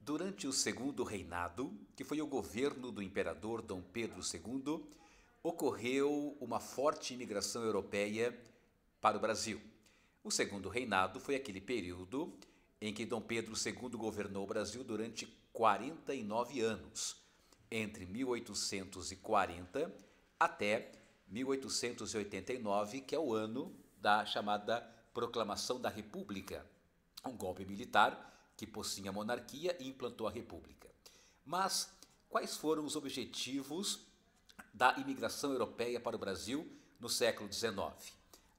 Durante o segundo reinado, que foi o governo do imperador Dom Pedro II, ocorreu uma forte imigração europeia para o Brasil. O segundo reinado foi aquele período em que Dom Pedro II governou o Brasil durante 49 anos, entre 1840 até 1889, que é o ano da chamada Proclamação da República, um golpe militar que possuía a monarquia e implantou a república. Mas quais foram os objetivos da imigração europeia para o Brasil no século XIX,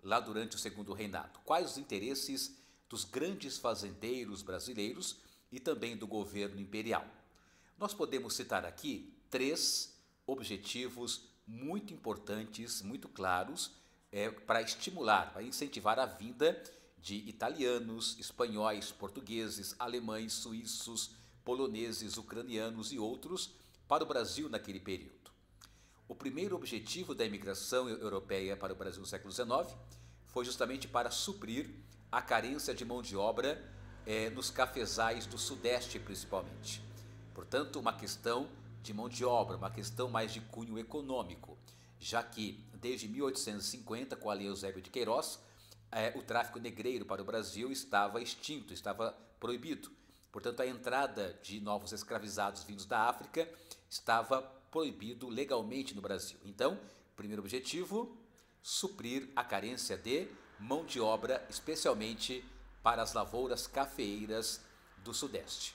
lá durante o segundo reinado? Quais os interesses dos grandes fazendeiros brasileiros e também do governo imperial? Nós podemos citar aqui três objetivos muito importantes, muito claros, para estimular, para incentivar a vinda de italianos, espanhóis, portugueses, alemães, suíços, poloneses, ucranianos e outros para o Brasil naquele período. O primeiro objetivo da imigração europeia para o Brasil no século XIX foi justamente para suprir a carência de mão de obra nos cafezais do Sudeste, principalmente. Portanto, uma questão de mão de obra, uma questão mais de cunho econômico, já que desde 1850, com a Lei Eusébio de Queiroz, o tráfico negreiro para o Brasil estava extinto, estava proibido. Portanto, a entrada de novos escravizados vindos da África estava proibido legalmente no Brasil. Então, primeiro objetivo, suprir a carência de mão de obra, especialmente para as lavouras cafeeiras do Sudeste.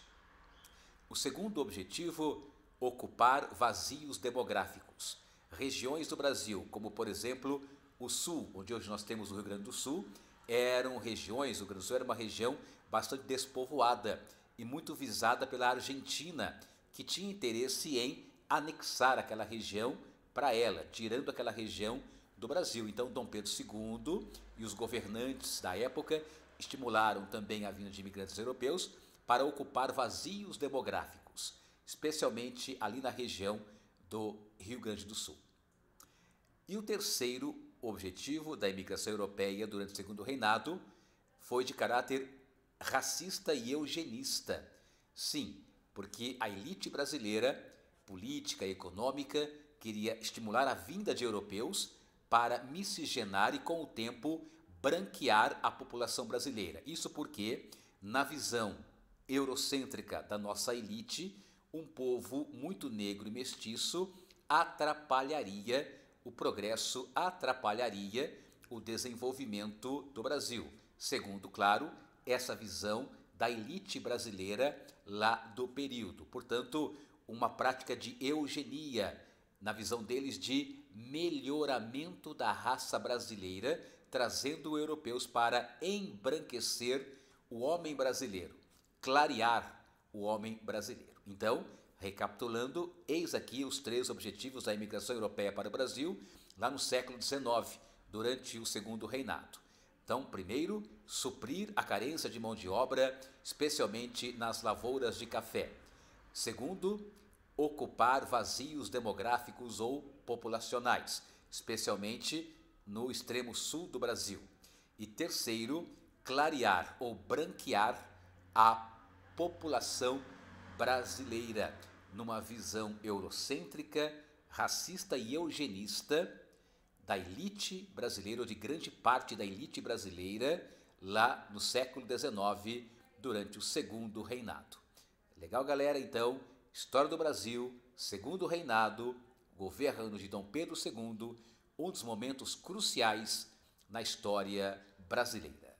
O segundo objetivo, ocupar vazios demográficos. Regiões do Brasil, como por exemplo o Sul, onde hoje nós temos o Rio Grande do Sul, eram regiões, o Rio Grande do Sul era uma região bastante despovoada e muito visada pela Argentina, que tinha interesse em anexar aquela região para ela, tirando aquela região do Brasil. Então Dom Pedro II e os governantes da época estimularam também a vinda de imigrantes europeus para ocupar vazios demográficos, especialmente ali na região do Rio Grande do Sul. E o terceiro objetivo da imigração europeia durante o segundo reinado foi de caráter racista e eugenista. Sim, porque a elite brasileira, política e econômica, queria estimular a vinda de europeus para miscigenar e, com o tempo, branquear a população brasileira. Isso porque, na visão eurocêntrica da nossa elite, um povo muito negro e mestiço atrapalharia o progresso, atrapalharia o desenvolvimento do Brasil, segundo, claro, essa visão da elite brasileira lá do período. Portanto, uma prática de eugenia, na visão deles, de melhoramento da raça brasileira, trazendo europeus para embranquecer o homem brasileiro, clarear o homem brasileiro. Então, recapitulando, eis aqui os três objetivos da imigração europeia para o Brasil, lá no século XIX, durante o segundo reinado. Então, primeiro, suprir a carência de mão de obra, especialmente nas lavouras de café. Segundo, ocupar vazios demográficos ou populacionais, especialmente no extremo sul do Brasil. E terceiro, clarear ou branquear a população brasileira, numa visão eurocêntrica, racista e eugenista da elite brasileira, ou de grande parte da elite brasileira, lá no século XIX, durante o segundo reinado. Legal, galera? Então, história do Brasil, segundo reinado, governo de Dom Pedro II, um dos momentos cruciais na história brasileira.